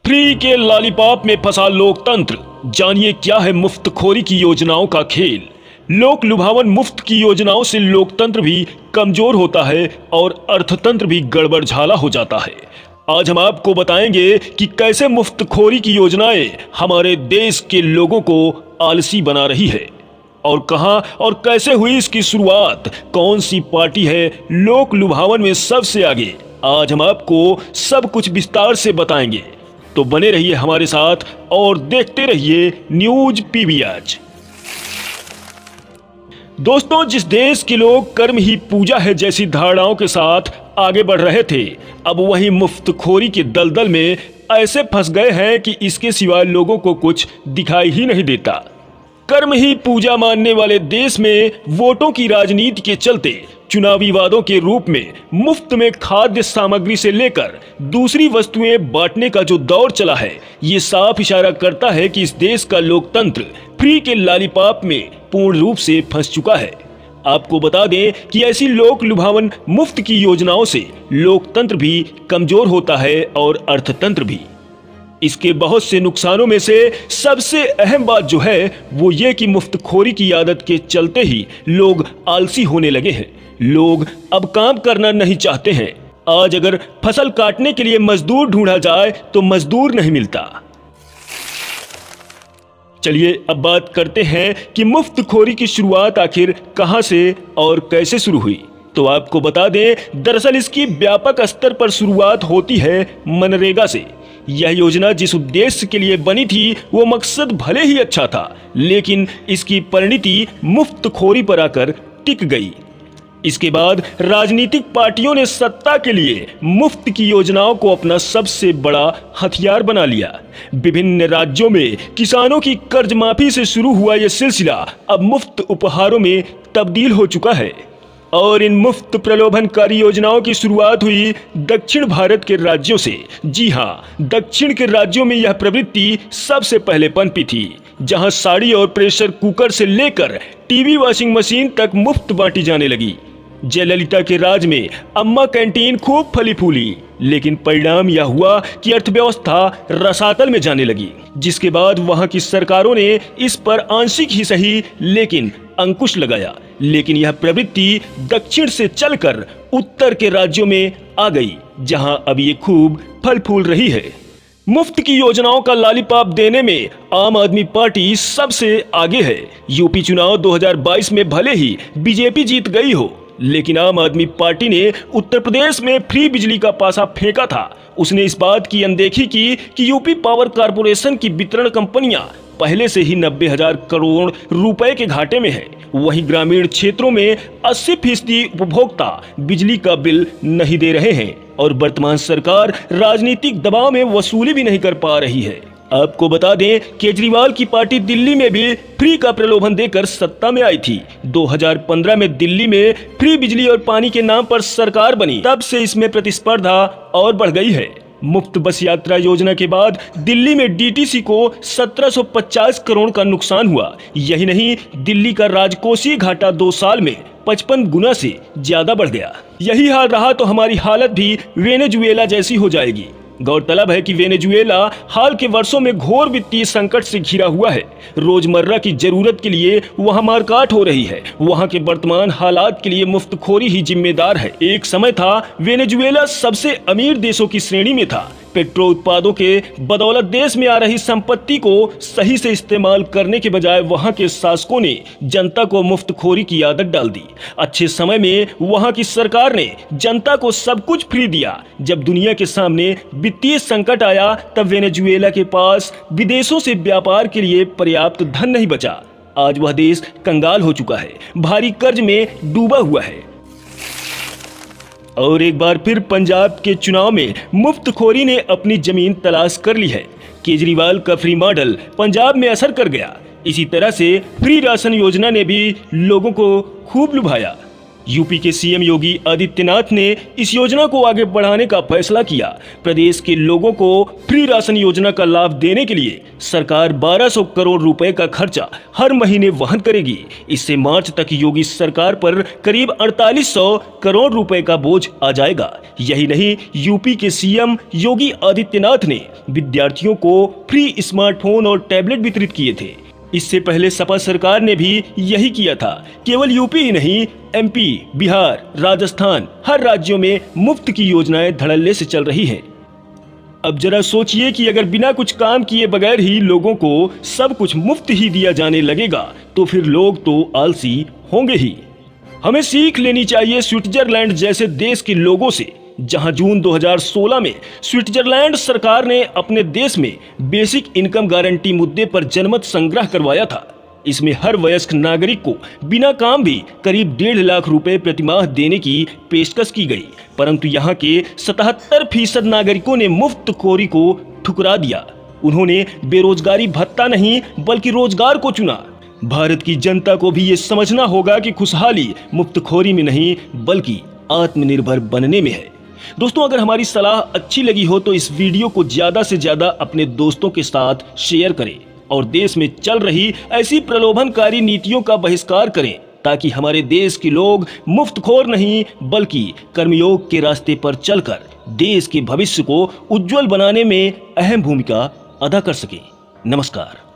Free के lollipop में फंसा लोकतंत्र, जानिए क्या है मुफ्तखोरी की योजनाओं का खेल। लोक लुभावन मुफ्त की योजनाओं से लोकतंत्र भी कमजोर होता है और अर्थतंत्र भी गड़बड़झाला हो जाता है। आज हम आपको बताएंगे कि कैसे मुफ्तखोरी की योजनाएं हमारे देश के लोगों को आलसी बना रही है और कहां और कैसे हुई इसकी शुरुआत, कौन सी पार्टी है लोक लुभावन में सबसे आगे। आज हम आपको सब कुछ विस्तार से बताएंगे, तो बने रहिए हमारे साथ और देखते रहिए न्यूज पीवी आज। दोस्तों, जिस देश के लोग कर्म ही पूजा है जैसी धारणाओं के साथ आगे बढ़ रहे थे, अब वही मुफ्तखोरी के दलदल में ऐसे फंस गए हैं कि इसके सिवाय लोगों को कुछ दिखाई ही नहीं देता। कर्म ही पूजा मानने वाले देश में वोटों की राजनीति के चलते चुनावी वादों के रूप में मुफ्त में खाद्य सामग्री से लेकर दूसरी वस्तुएं बांटने का जो दौर चला है, ये साफ इशारा करता है कि इस देश का लोकतंत्र फ्री के लॉलीपॉप में पूर्ण रूप से फंस चुका है। आपको बता दें कि ऐसी लोक लुभावन मुफ्त की योजनाओं से लोकतंत्र भी कमजोर होता है और अर्थतंत्र भी। इसके बहुत से नुकसानों में से सबसे अहम बात जो है वो ये कि मुफ्तखोरी की आदत के चलते ही लोग आलसी होने लगे हैं। लोग अब काम करना नहीं चाहते हैं। आज अगर फसल काटने के लिए मजदूर ढूंढा जाए तो मजदूर नहीं मिलता। चलिए अब बात करते हैं कि मुफ्तखोरी की शुरुआत आखिर कहां से और कैसे शुरू हुई। तो आपको बता दें, दरअसल इसकी व्यापक स्तर पर शुरुआत होती है मनरेगा से। यह योजना जिस उद्देश्य के लिए बनी थी वो मकसद भले ही अच्छा था, लेकिन इसकी परिणति मुफ्तखोरी पर आकर टिक गई। इसके बाद राजनीतिक पार्टियों ने सत्ता के लिए मुफ्त की योजनाओं को अपना सबसे बड़ा हथियार बना लिया। विभिन्न राज्यों में किसानों की कर्ज माफी से शुरू हुआ यह सिलसिला अब मुफ्त उपहारों में तब्दील हो चुका है और इन मुफ्त प्रलोभनकारी योजनाओं की शुरुआत हुई दक्षिण भारत के राज्यों से। जी हाँ, दक्षिण के राज्यों में यह प्रवृत्ति सबसे पहले पनपी थी, जहां साड़ी और प्रेशर कुकर से लेकर टीवी वॉशिंग मशीन तक मुफ्त बांटी जाने लगी। जयललिता के राज में अम्मा कैंटीन खूब फली फूली, लेकिन परिणाम यह हुआ कि अर्थव्यवस्था रसातल में जाने लगी, जिसके बाद वहां की सरकारों ने इस पर आंशिक ही सही लेकिन अंकुश लगाया। लेकिन यह प्रवृत्ति दक्षिण से चलकर उत्तर के राज्यों में आ गई, जहां अब ये खूब फल फूल रही है। मुफ्त की योजनाओं का लॉलीपॉप देने में आम आदमी पार्टी सबसे आगे है। यूपी चुनाव 2022 में भले ही बीजेपी जीत गई हो, लेकिन आम आदमी पार्टी ने उत्तर प्रदेश में फ्री बिजली का पासा फेंका था। उसने इस बात की अनदेखी की कि यूपी पावर कारपोरेशन की वितरण कंपनियां पहले से ही 90,000 करोड़ रुपए के घाटे में है। वहीं ग्रामीण क्षेत्रों में 80% उपभोक्ता बिजली का बिल नहीं दे रहे हैं और वर्तमान सरकार राजनीतिक दबाव में वसूली भी नहीं कर पा रही है। आपको बता दें, केजरीवाल की पार्टी दिल्ली में भी फ्री का प्रलोभन देकर सत्ता में आई थी। 2015 में दिल्ली में फ्री बिजली और पानी के नाम पर सरकार बनी, तब से इसमें प्रतिस्पर्धा और बढ़ गई है। मुफ्त बस यात्रा योजना के बाद दिल्ली में डीटीसी को 1750 करोड़ का नुकसान हुआ। यही नहीं, दिल्ली का राजकोषीय घाटा 2 साल में 55 गुना से ज्यादा बढ़ गया। यही हाल रहा तो हमारी हालत भी वेनेजुएला जैसी हो जाएगी। गौरतलब है कि वेनेजुएला हाल के वर्षों में घोर वित्तीय संकट से घिरा हुआ है। रोजमर्रा की जरूरत के लिए वहां मारकाट हो रही है। वहां के वर्तमान हालात के लिए मुफ्तखोरी ही जिम्मेदार है। एक समय था वेनेजुएला सबसे अमीर देशों की श्रेणी में था। पेट्रो उत्पादों के बदौलत देश में आ रही संपत्ति को सही से इस्तेमाल करने के बजाय वहां के शासकों ने जनता को मुफ्तखोरी की आदत डाल दी। अच्छे समय में वहां की सरकार ने जनता को सब कुछ फ्री दिया। जब दुनिया के सामने वित्तीय संकट आया, तब वेनेजुएला के पास विदेशों से व्यापार के लिए पर्याप्त धन नहीं बचा। आज वह देश कंगाल हो चुका है, भारी कर्ज में डूबा हुआ है। और एक बार फिर पंजाब के चुनाव में मुफ्तखोरी ने अपनी जमीन तलाश कर ली है। केजरीवाल का फ्री मॉडल पंजाब में असर कर गया। इसी तरह से फ्री राशन योजना ने भी लोगों को खूब लुभाया। यूपी के सीएम योगी आदित्यनाथ ने इस योजना को आगे बढ़ाने का फैसला किया। प्रदेश के लोगों को फ्री राशन योजना का लाभ देने के लिए सरकार 1200 करोड़ रुपए का खर्चा हर महीने वहन करेगी। इससे मार्च तक योगी सरकार पर करीब 4800 करोड़ रुपए का बोझ आ जाएगा। यही नहीं, यूपी के सीएम योगी आदित्यनाथ ने विद्यार्थियों को फ्री स्मार्टफोन और टैबलेट वितरित किए थे। इससे पहले सपा सरकार ने भी यही किया था। केवल यूपी ही नहीं, एमपी, बिहार, राजस्थान, हर राज्यों में मुफ्त की योजनाएं धड़ल्ले से चल रही हैं। अब जरा सोचिए कि अगर बिना कुछ काम किए बगैर ही लोगों को सब कुछ मुफ्त ही दिया जाने लगेगा तो फिर लोग तो आलसी होंगे ही। हमें सीख लेनी चाहिए स्विट्जरलैंड जैसे देश के लोगों से, जहां जून 2016 में स्विट्जरलैंड सरकार ने अपने देश में बेसिक इनकम गारंटी मुद्दे पर जनमत संग्रह करवाया था। इसमें हर वयस्क नागरिक को बिना काम भी करीब 1.5 लाख रुपए प्रतिमाह देने की पेशकश की गई, परंतु यहां के 77% नागरिकों ने मुफ्तखोरी को ठुकरा दिया। उन्होंने बेरोजगारी भत्ता नहीं बल्कि रोजगार को चुना। भारत की जनता को भी ये समझना होगा कि खुशहाली मुफ्तखोरी में नहीं बल्कि आत्मनिर्भर बनने में है। दोस्तों, अगर हमारी सलाह अच्छी लगी हो तो इस वीडियो को ज्यादा से ज्यादा अपने दोस्तों के साथ शेयर करें और देश में चल रही ऐसी प्रलोभनकारी नीतियों का बहिष्कार करें ताकि हमारे देश के लोग मुफ्तखोर नहीं बल्कि कर्मयोग के रास्ते पर चलकर देश के भविष्य को उज्जवल बनाने में अहम भूमिका अदा कर सकें। नमस्कार।